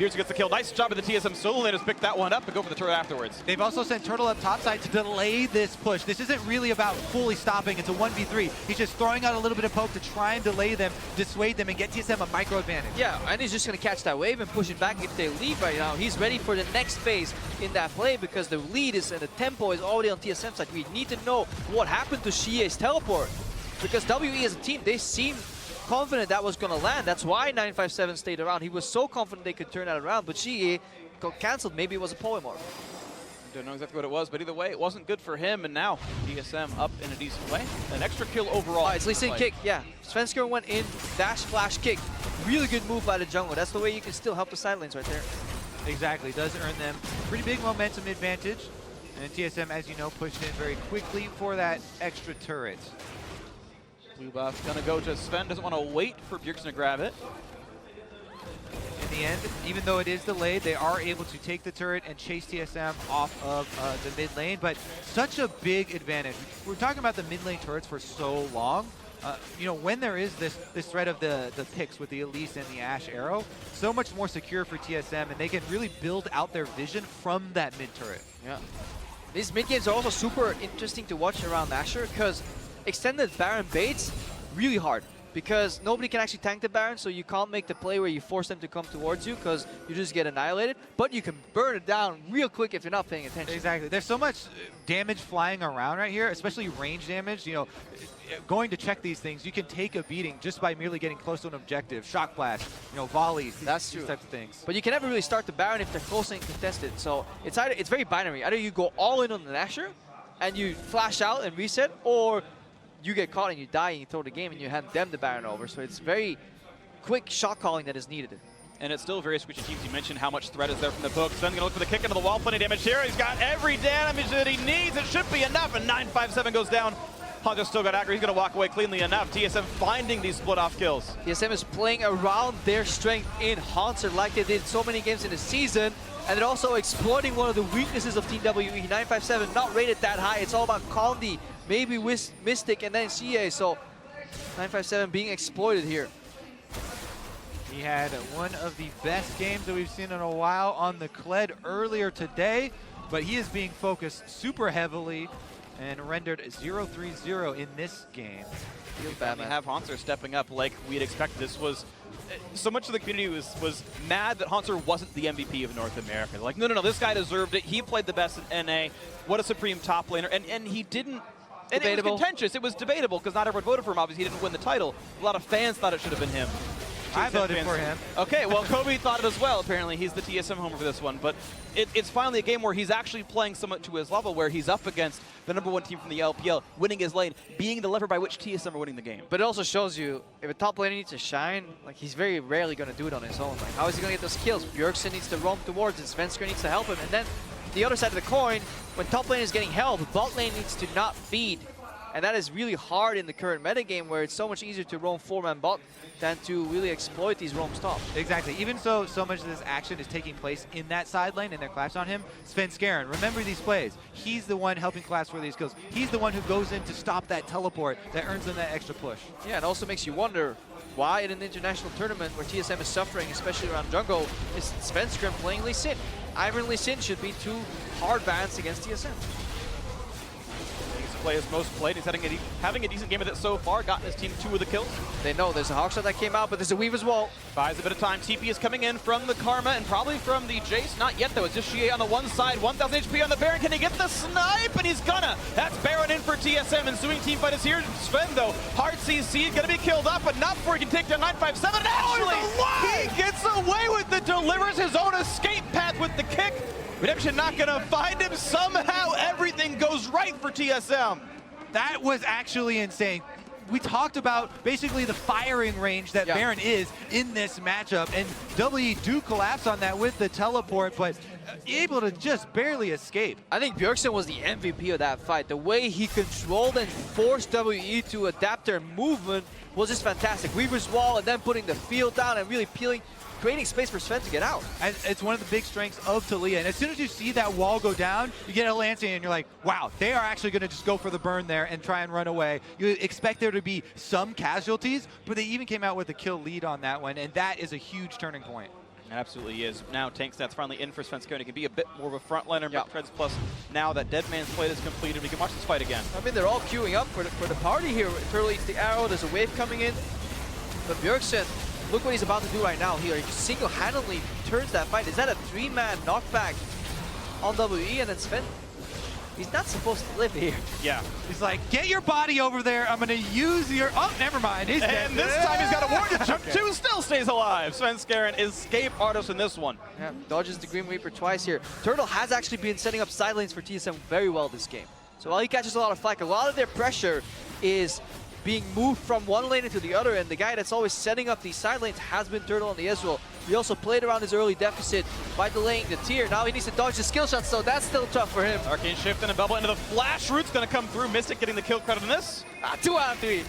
Bjergsen gets the kill. Nice job of the TSM solo laners. Pick that one up and go for the turret afterwards. They've also sent Turtle up topside to delay this push. This isn't really about fully stopping. It's a 1v3. He's just throwing out a little bit of poke to try and delay them, dissuade them, and get TSM a micro advantage. Yeah, and he's just going to catch that wave and push it back if they leave right now. He's ready for the next phase in that play because the lead is and the tempo is already on TSM side. We need to know what happened to Xie's teleport because WE as a team, they seem confident that was going to land. That's why 957 stayed around. He was so confident they could turn that around, but Xie got cancelled. Maybe it was a polymorph. Don't know exactly what it was, but either way, it wasn't good for him, and now TSM up in a decent way. An extra kill overall. It's Lee Sin kick, yeah. Svenskeren went in, dash, flash, kick. Really good move by the jungle. That's the way you can still help the side lanes right there. Exactly, does earn them pretty big momentum advantage. And TSM, as you know, pushed in very quickly for that extra turret. Blue buff gonna go to Sven, doesn't want to wait for Bjergsen to grab it. In the end, even though it is delayed, they are able to take the turret and chase TSM off of the mid lane, but such a big advantage. We're talking about the mid lane turrets for so long. You know, when there is this threat of the picks with the Elise and the Ashe arrow, so much more secure for TSM, and they can really build out their vision from that mid turret. Yeah. These mid games are also super interesting to watch around Asher because extended Baron baits really hard because nobody can actually tank the Baron, so you can't make the play where you force them to come towards you because you just get annihilated, but you can burn it down real quick if you're not paying attention. Exactly. There's so much damage flying around right here, especially range damage. You know, going to check these things, you can take a beating just by merely getting close to an objective. Shock blast, you know, volleys, That's true. these types of things. But you can never really start the Baron if they're close and contested, so it's very binary. Either you go all in on the Asher and you flash out and reset, or you get caught and you die and you throw the game and you hand them the Baron over. So it's very quick shot calling that is needed. And it's still very squishy teams. You mentioned how much threat is there from the poke. Sven's gonna look for the kick into the wall. Plenty of damage here. He's got every damage that he needs. It should be enough. And 957 goes down. Hunter still got aggro. He's gonna walk away cleanly enough. TSM finding these split off kills. TSM is playing around their strength in Hanser like they did so many games in the season. And they're also exploiting one of the weaknesses of Team WE. 957 not rated that high. It's all about Condi, maybe Mystic, and then CA. So 957 being exploited here. He had one of the best games that we've seen in a while on the Kled earlier today, but he is being focused super heavily and rendered 0-3-0 in this game. Feels bad to have Hanser stepping up like we'd expect. This was so much of the community was mad that Hanser wasn't the MVP of North America. They're like, no, this guy deserved it. He played the best in NA. What a supreme top laner, and he didn't. And debatable. It was contentious. It was debatable because not everyone voted for him. Obviously, he didn't win the title. A lot of fans thought it should have been him. I voted for him. Okay, well, Kobe thought it as well. Apparently, he's the TSM homer for this one. But it's finally a game where he's actually playing somewhat to his level, where he's up against the #1 team from the LPL, winning his lane, being the lever by which TSM are winning the game. But it also shows you, if a top laner needs to shine, like he's very rarely going to do it on his own. Like, how is he going to get those kills? Bjergsen needs to roam towards it. Svenskeren needs to help him. And then the other side of the coin, when top lane is getting held, bot lane needs to not feed. And that is really hard in the current metagame where it's so much easier to roam 4-man bot than to really exploit these roam stops. Exactly. Even so much of this action is taking place in that side lane and they're collapsed on him. Svenskeren, remember these plays. He's the one helping collapse for these kills. He's the one who goes in to stop that teleport that earns them that extra push. Yeah, it also makes you wonder why in an international tournament where TSM is suffering, especially around jungle, is Svenskeren playing Lee Sin. Ivan Lee Sin should be two hard bans against TSM. play his most played. He's having a decent game with it so far, gotten his team 2 of the kills. They know there's a Hawkshot that came out, but there's a Weaver's Wall. Buys a bit of time. TP is coming in from the Karma and probably from the Jace. Not yet, though. It's just Xie on the one side. 1,000 HP on the Baron. Can he get the snipe? And he's gonna. That's Baron in for TSM. Ensuing team fight is here. Sven, though. Hard CC, gonna be killed up, but not before he can take down 957. And actually, he gets away with it. Delivers his own escape path with the kick. Redemption not gonna find him. Somehow everything goes right for TSM. That was actually insane. We talked about basically the firing range that Baron is in this matchup, and WE do collapse on that with the teleport, but able to just barely escape. I think Bjergsen was the MVP of that fight. The way he controlled and forced WE to adapt their movement was just fantastic. Weaver's Wall and then putting the field down and really creating space for Sven to get out. And it's one of the big strengths of Taliyah. And as soon as you see that wall go down, you get a Lancing and you're like, wow, they are actually going to just go for the burn there and try and run away. You expect there to be some casualties, but they even came out with a kill lead on that one, and that is a huge turning point. It absolutely is. Now Tank Stats finally in for Svenskeren. He can be a bit more of a frontliner, but Treads Plus, now that Dead Man's plate is completed, we can watch this fight again. I mean, they're all queuing up for the party here. Turtle eats the arrow, there's a wave coming in. But Bjergsen, look what he's about to do right now here. He single-handedly turns that fight. Is that a 3-man knockback on WE? And then Sven, he's not supposed to live here. Yeah. He's like, get your body over there. I'm going to use your... Oh, never mind. He's dead. And this time he's got a warrior jump too, still stays alive. Svenskeren, escape artist in this one. Yeah, dodges the Grim Reaper twice here. Turtle has actually been setting up side lanes for TSM very well this game. So while he catches a lot of flack, a lot of their pressure is being moved from one lane into the other, and the guy that's always setting up these side lanes has been Turtle on the Ezreal. He also played around his early deficit by delaying the tier. Now he needs to dodge the skill shots, so that's still tough for him. Arcane Shift and a bubble into the flash. Root's gonna come through. Mystic getting the kill credit in this. 2 out of 3.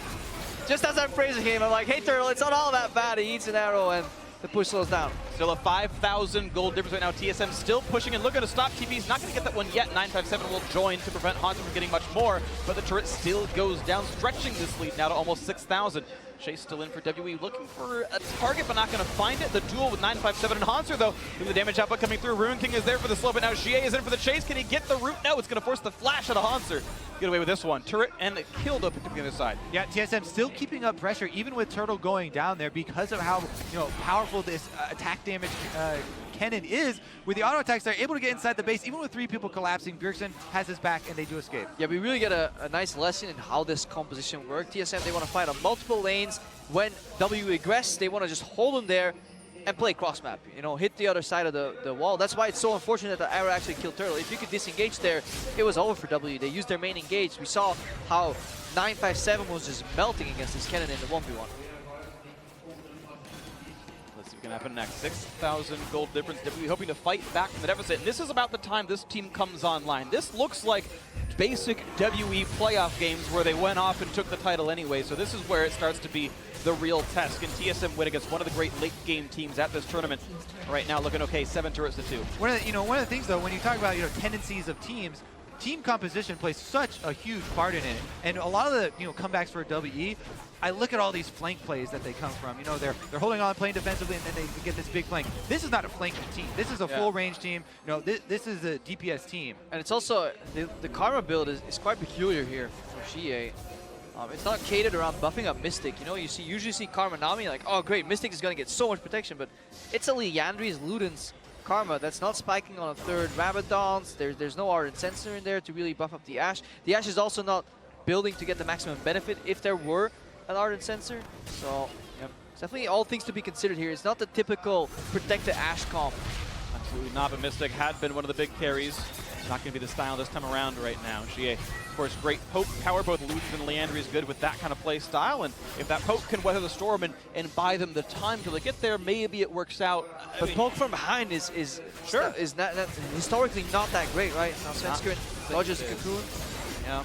Just as I'm praising him, I'm like, hey Turtle, it's not all that bad. He eats an arrow and the push slows down. Still a 5,000 gold difference right now. TSM still pushing and looking to stop. TP's not going to get that one yet. 957 will join to prevent Hanzo from getting much more, but the turret still goes down, stretching this lead now to almost 6,000. Chase still in for WE, looking for a target, but not going to find it. The duel with 957 and Hanzo, though, with the damage output coming through. Ruin King is there for the slow, but now Xie is in for the chase. Can he get the root? No, it's going to force the flash out of Hanzo. Get away with this one. Turret and killed up to the other side. Yeah, TSM still keeping up pressure, even with Turtle going down there, because of how powerful this attack damage cannon is. With the auto attacks, they're able to get inside the base, even with 3 people collapsing. Bjergsen has his back, and they do escape. Yeah, we really get a nice lesson in how this composition works. TSM, they want to fight on multiple lanes. When WE aggress, they want to just hold them there and play cross map. Hit the other side of the wall. That's why it's so unfortunate that arrow actually killed Turtle. If you could disengage there, it was over for WE. They used their main engage. We saw how 957 was just melting against this cannon in the 1v1. Let's see what can happen next. 6,000 gold difference. WE hoping to fight back from the deficit. And this is about the time this team comes online. This looks like basic WE playoff games where they went off and took the title anyway. So this is where it starts to be the real test. Can TSM win against one of the great late game teams at this tournament? Right now looking okay, 7 turrets to 2. One of the things though, when you talk about tendencies of teams, team composition plays such a huge part in it. And a lot of the comebacks for WE, I look at all these flank plays that they come from. They're holding on, playing defensively, and then they get this big flank. This is not a flanking team. This is a full range team. This is a DPS team. And it's also the Karma build is quite peculiar here for Xie. It's not catered around buffing up Mystic. You usually see Karma Nami like, oh great, Mystic is going to get so much protection, but it's a Liandry's Luden's Karma that's not spiking on a 3rd Rabadon's. There's no Ardent Sensor in there to really buff up the Ashe. The Ashe is also not building to get the maximum benefit if there were an Ardent Sensor. So it's definitely all things to be considered here. It's not the typical protect the Ashe comp. Absolutely not, but Mystic had been one of the big carries. It's not going to be the style this time around right now. Xie, of course, great poke power. Both Ludens and Liandry is good with that kind of play style. And if that poke can weather the storm and buy them the time till they get there, maybe it works out. But poke from behind is not historically not that great, right? Now Svenskeren dodges the cocoon. Yeah.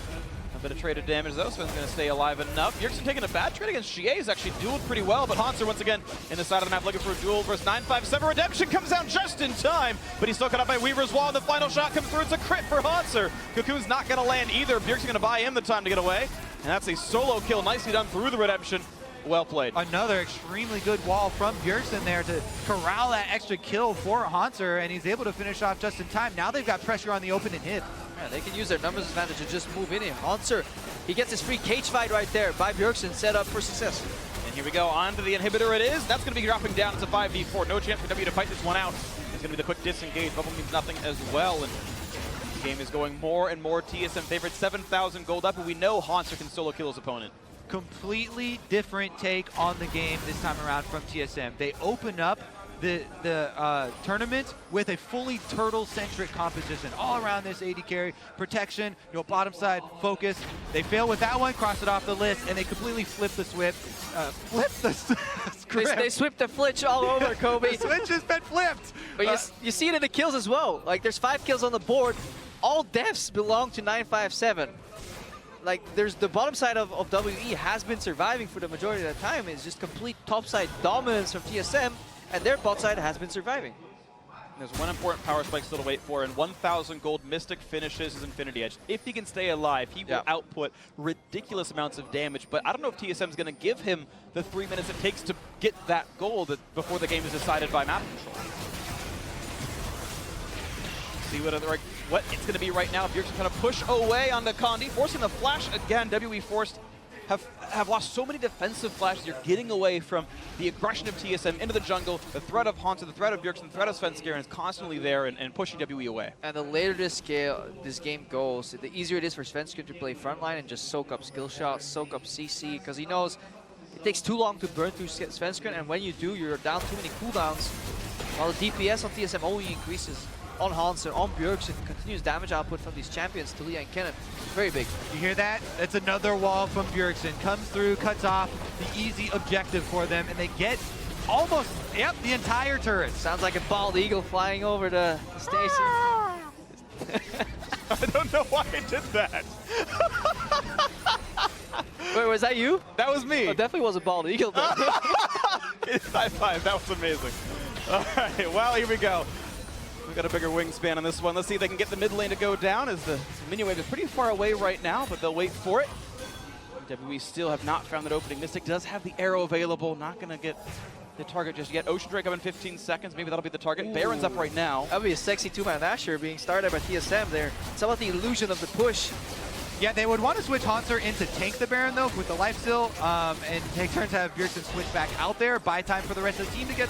A bit of traded damage though. Sven's going to stay alive enough. Bjergsen taking a bad trade against Xie. He's actually dueled pretty well, but Hanzo once again in the side of the map looking for a duel versus 957. Redemption comes down just in time, but he's still caught up by Weaver's Wall, and the final shot comes through. It's a crit for Hanzo. Cocoon's not going to land either. Bjergsen's going to buy him the time to get away, and that's a solo kill. Nicely done through the Redemption. Well played. Another extremely good wall from Bjergsen there to corral that extra kill for Hanzo, and he's able to finish off just in time. Now they've got pressure on the open and hit. Yeah, they can use their numbers advantage to just move in here. Hanser, he gets his free cage fight right there by Bjergsen, set up for success. And here we go, on to the inhibitor it is. That's going to be dropping down. It's a 5v4. No chance for W to fight this one out. It's going to be the quick disengage. Bubble means nothing as well. And the game is going more and more TSM favorite. 7,000 gold up, and we know Hanser can solo kill his opponent. Completely different take on the game this time around from TSM. They open up the tournament with a fully turtle-centric composition all around this AD carry, protection, bottom side, focus. They fail with that one, cross it off the list, and they completely flip the script. They sweep the flitch all over, Kobe. The switch has been flipped. But you see it in the kills as well. Like, there's 5 kills on the board. All deaths belong to 957. Like, there's the bottom side of WE has been surviving for the majority of the time. It's just complete topside dominance from TSM, and their bot side has been surviving. There's one important power spike still to wait for, and 1,000 gold Mystic finishes his Infinity Edge. If he can stay alive, he will output ridiculous amounts of damage, but I don't know if TSM is going to give him the 3 minutes it takes to get that gold before the game is decided by map control. See what it's going to be right now. Bjergsen kind of push away onto Condi, forcing the flash again. WE forced have lost so many defensive flashes. You're getting away from the aggression of TSM into the jungle. The threat of Hanser, the threat of Bjergsen, the threat of Svenskeren is constantly there and pushing WE away. And the later this game goes, the easier it is for Svenskeren to play frontline and just soak up skill shots, soak up CC, because he knows it takes too long to burn through Svenskeren, and when you do, you're down too many cooldowns, while the DPS on TSM only increases. On Hanser, on Bjergsen, continuous damage output from these champions, Talia and Kennen. Very big. You hear that? That's another wall from Bjergsen. Comes through, cuts off the easy objective for them, and they get almost, the entire turret. Sounds like a bald eagle flying over the station. I don't know why I did that. Wait, was that you? That was me. Oh, definitely was a bald eagle. High five, that was amazing. All right, well, here we go. We've got a bigger wingspan on this one. Let's see if they can get the mid lane to go down, as the minion wave is pretty far away right now, but they'll wait for it. WE still have not found that opening. Mystic does have the arrow available. Not going to get the target just yet. Ocean Drake up in 15 seconds. Maybe that'll be the target. Ooh. Baron's up right now. That would be a sexy 2-man Asher being started by TSM there. It's about the illusion of the push. Yeah, they would want to switch Hanser in to tank the Baron, though, with the life steal, and take turns to have Bjergsen switch back out there. Buy time for the rest of the team to get...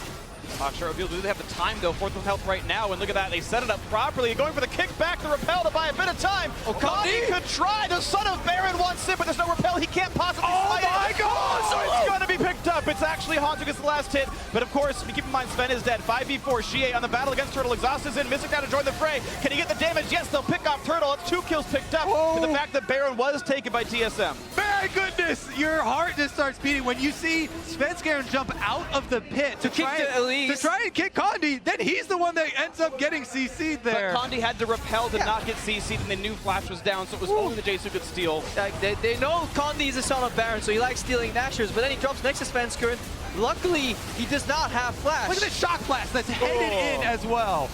Not sure do they have the time, though. Fourth with health right now, and look at that. They set it up properly. Going for the kickback, the repel to buy a bit of time. Oh, Condi could try. The son of Baron wants it, but there's no repel. He can't possibly fight my God! So it's going to be picked up. It's actually Hanser gets the last hit, but of course, keep in mind, Sven is dead. 5v4, Xie on the battle against Turtle. Exhaust is in. Mystic now to join the fray. Can he get the damage? Yes, they'll pick off Turtle. It's 2 kills picked up. And the fact that Baron was taken by TSM. My goodness, your heart just starts beating when you see Svenskeren jump out of the pit to try and kick Condi. Then he's the one that ends up getting CC'd there. But Condi had to repel to not get CC'd, and they knew Flash was down, so it was only the Jace who could steal. They know Condi is a son of Baron, so he likes stealing Nashers, but then he drops next to Svenskeren. Luckily, he does not have Flash. Look at the shock blast that's headed in as well.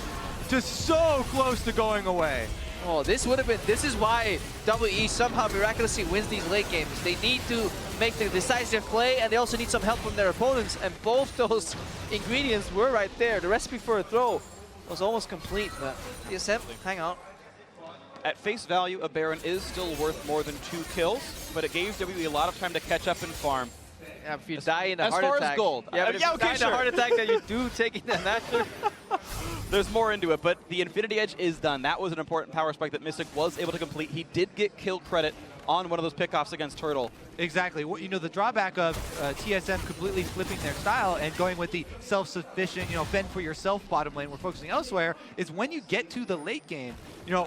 Just so close to going away. Oh, this is why WE somehow miraculously wins these late games. They need to make the decisive play, and they also need some help from their opponents, and both those ingredients were right there. The recipe for a throw was almost complete, but TSM, hang on. At face value, a Baron is still worth more than 2 kills, but it gave WE a lot of time to catch up and farm. Yeah, if you die in a heart attack. As far as gold. Yeah, but if you die in a heart attack, then you do taking the Nasher. There's more into it, but the Infinity Edge is done. That was an important power spike that Mystic was able to complete. He did get kill credit on one of those pickoffs against Turtle. Exactly. The drawback of TSM completely flipping their style and going with the self-sufficient, fend for yourself bottom lane, we're focusing elsewhere, is when you get to the late game,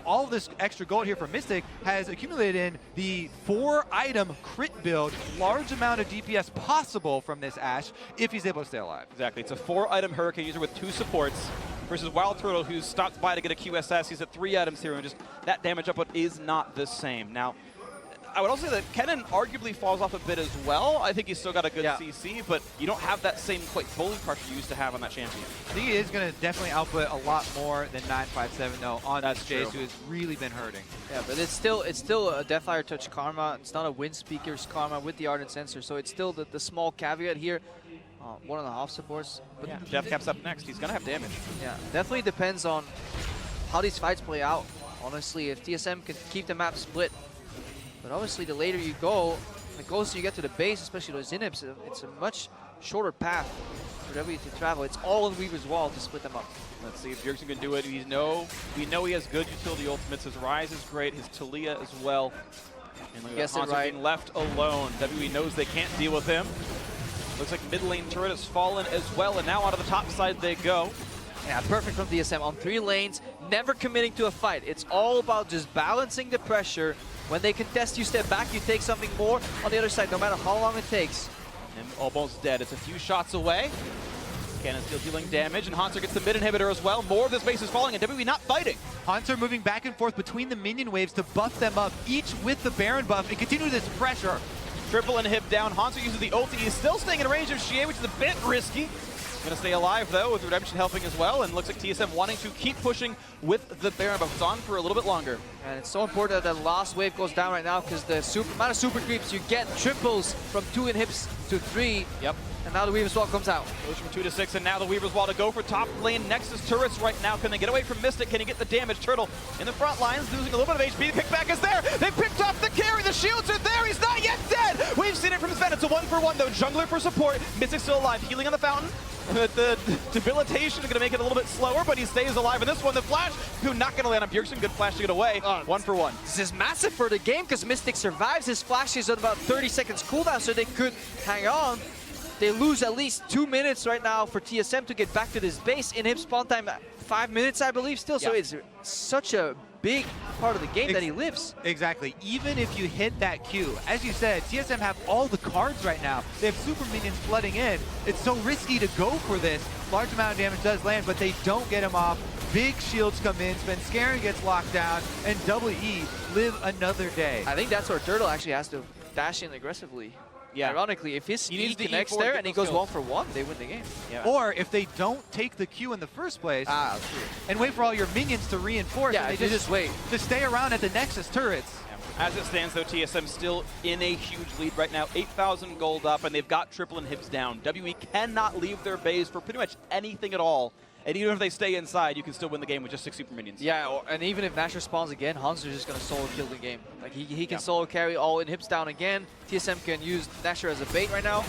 all of this extra gold here from Mystic has accumulated in the 4-item crit build, large amount of DPS possible from this Ashe if he's able to stay alive. Exactly. It's a 4-item Hurricane user with 2 supports versus Wild Turtle, who's stopped by to get a QSS. He's at 3 items here, and just that damage output is not the same. Now, I would also say that Kennen arguably falls off a bit as well. I think he's still got a good CC, but you don't have that same bully pressure you used to have on that champion. He is going to definitely output a lot more than 957 though on That's Jace, true. who has really been hurting. Yeah, but it's still a Deathfire Touch Karma. It's not a Wind Speaker's Karma with the Ardent Sensor, so it's still the small caveat here. 1.5 supports. But Death Cap's up next. He's going to have damage. Yeah, definitely depends on how these fights play out. honestly, if TSM can keep the map split. But obviously, the later you go, the closer you get to the base, especially those inhibs, it's a much shorter path for W to travel. It's all in Weaver's wall to split them up. Let's see if Bjergsen can do it. We know he has good utility ultimates. His Rise is great, his Talia as well. And look at Hanser being left alone. WE knows they can't deal with him. Looks like mid lane turret has fallen as well, and now onto the top side they go. Yeah, perfect from TSM on 3 lanes, never committing to a fight. It's all about just balancing the pressure. When they contest, you step back, you take something more on the other side, no matter how long it takes. And almost dead. It's a few shots away. Cannon still dealing damage, and Hanser gets the mid inhibitor as well. More of this base is falling, and WE not fighting. Hanser moving back and forth between the minion waves to buff them up, each with the Baron buff, and continue this pressure. Triple inhib down. Hanser uses the ulti. He's still staying in range of Xie, which is a bit risky. Going to stay alive, though, with Redemption helping as well, and looks like TSM wanting to keep pushing with the Baron buff. It's on for a little bit longer. And it's so important that the last wave goes down right now, because the amount of super creeps, you get triples from 2 inhibs to 3. Yep. And now the Weaver's Wall comes out. Goes from 2 to 6, and now the Weaver's Wall to go for top lane. Nexus turrets right now. Can they get away from Mystic? Can he get the damage? Turtle in the front lines, losing a little bit of HP. The kickback is there. They picked off the carry. The shields are there. He's not yet dead. We've seen it from Sven. It's a 1-for-1, though. Jungler for support. Mystic still alive. Healing on the fountain. The debilitation is going to make it a little bit slower, but he stays alive in this one. The flash, who not going to land on Bjergsen. Good flash to get away. 1-for-1. This is massive for the game, because Mystic survives. His flash is at about 30 seconds cooldown, so they could hang on. They lose at least 2 minutes right now for TSM to get back to this base. In him spawn time, 5 minutes, I believe, still. So it's such a big part of the game that he lives. Exactly. Even if you hit that Q, as you said, TSM have all the cards right now. They have super minions flooding in. It's so risky to go for this. Large amount of damage does land, but they don't get him off. Big shields come in, Svenskeren gets locked down, and WE live another day. I think that's where Turtle actually has to dash in aggressively. Yeah. Ironically, if his needs speed the connects E4 there to and he get goes those 1-for-1, they win the game. Yeah. Or if they don't take the Q in the first place, True. and wait for all your minions to reinforce, Yeah, and they just wait. Just stay around at the Nexus turrets. As it stands, though, TSM still in a huge lead right now. 8,000 gold up, and they've got triple inhibs down. WE cannot leave their base for pretty much anything at all. And even if they stay inside, you can still win the game with just 6 super minions. Yeah, and even if Nashor spawns again, Hanser's just going to solo kill the game. Like, he can solo carry all inhibs down again. TSM can use Nashor as a bait right now.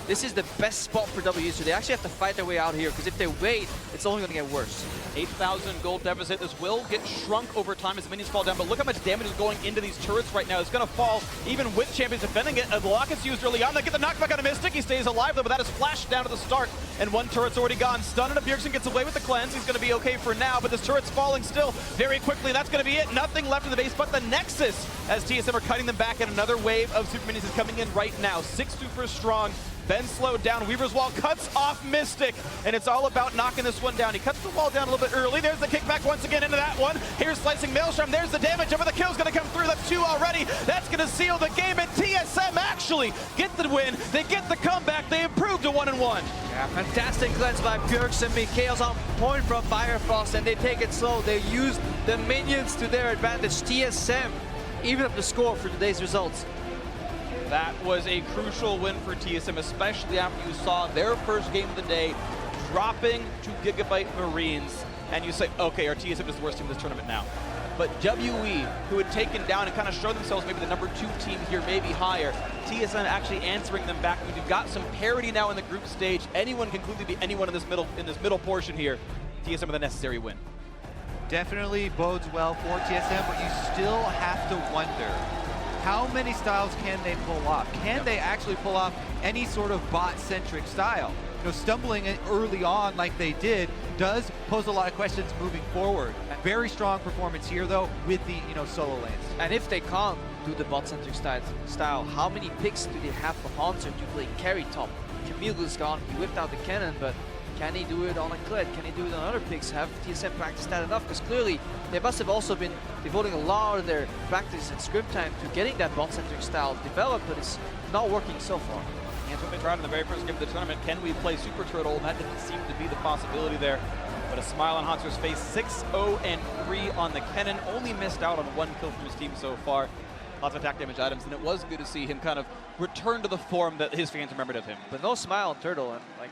This is the best spot for WE, so they actually have to fight their way out here, because if they wait, it's only going to get worse. 8,000 gold deficit. This will get shrunk over time as the minions fall down, but look how much damage is going into these turrets right now. It's going to fall even with champions defending it. The lock is used early on. They get the knockback on a Mystic. He stays alive, though, but that is flashed down to the start, and one turret's already gone. Stun and Bjergsen gets away with the cleanse. He's going to be okay for now, but this turret's falling still very quickly. That's going to be it. Nothing left in the base but the Nexus, as TSM are cutting them back, and another wave of super minions is coming in right now. 6 super strong. Ben slowed down. Weaver's Wall cuts off Mystic, and it's all about knocking this one down. He cuts the wall down a little bit early. There's the kickback once again into that one. Here's Slicing Maelstrom. There's the damage. Over the kill's going to come through. That's 2 already. That's going to seal the game, and TSM actually get the win. They get the comeback. They improve to 1-1. Yeah, fantastic cleanse by Bjergsen. Mikhail's on point from Firefrost, and they take it slow. They use the minions to their advantage. TSM even up the score for today's results. That was a crucial win for TSM, especially after you saw their first game of the day dropping to Gigabyte Marines, and you say, okay, our TSM is the worst team in this tournament now. But WE, who had taken down and kind of showed themselves maybe the number 2 team here, maybe higher, TSM actually answering them back. We've got some parity now in the group stage. Anyone can clearly be anyone in this middle portion here. TSM with a necessary win. Definitely bodes well for TSM, but you still have to wonder, how many styles can they pull off? Can they actually pull off any sort of bot-centric style? You know, stumbling in early on like they did does pose a lot of questions moving forward. Very strong performance here, though, with the solo lanes. And if they can't do the bot-centric style, how many picks do they have for Hanser to play carry top? Camille is gone. He whipped out the cannon, but can he do it on a Kled? Can he do it on other picks? Have TSM practiced that enough? Because clearly they must have also been devoting a lot of their practice and scrim time to getting that bot-centric style developed, but it's not working so far. That's what they tried in the very first game of the tournament. Can we play Super Turtle? And that didn't seem to be the possibility there. But a smile on Hanser's face. 6-0-3 on the cannon. Only missed out on 1 kill from his team so far. Lots of attack damage items, and it was good to see him kind of return to the form that his fans remembered of him. But no smile on Turtle. And like